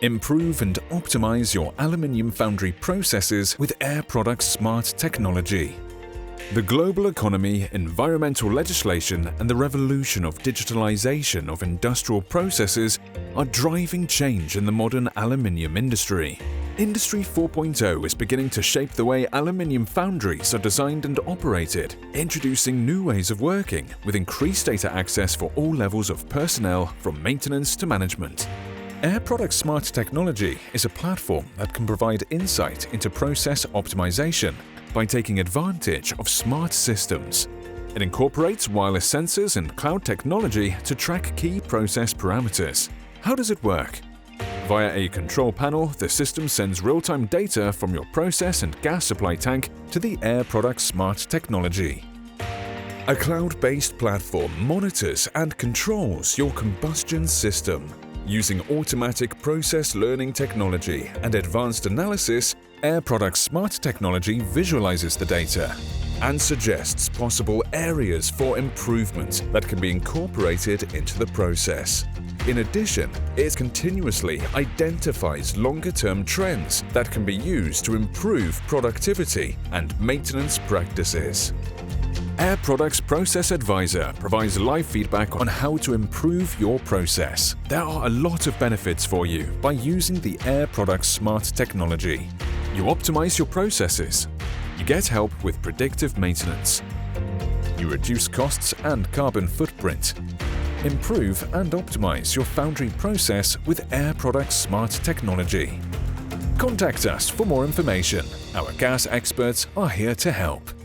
Improve and optimize your aluminium foundry processes with Air Products Smart Technology. The global economy, environmental legislation, and the revolution of digitalization of industrial processes are driving change in the modern aluminium industry. Industry 4.0 is beginning to shape the way aluminium foundries are designed and operated, introducing new ways of working with increased data access for all levels of personnel from maintenance to management. Air Products Smart Technology is a platform that can provide insight into process optimization by taking advantage of smart systems. It incorporates wireless sensors and cloud technology to track key process parameters. How does it work? Via a control panel, the system sends real-time data from your process and gas supply tank to the Air Products Smart Technology. A cloud-based platform monitors and controls your combustion system. Using automatic process learning technology and advanced analysis, Air Products Smart Technology visualizes the data and suggests possible areas for improvement that can be incorporated into the process. In addition, it continuously identifies longer-term trends that can be used to improve productivity and maintenance practices. Air Products Process Advisor provides live feedback on how to improve your process. There are a lot of benefits for you by using the Air Products Smart Technology. You optimize your processes. You get help with predictive maintenance. You reduce costs and carbon footprint. Improve and optimize your foundry process with Air Products Smart Technology. Contact us for more information. Our gas experts are here to help.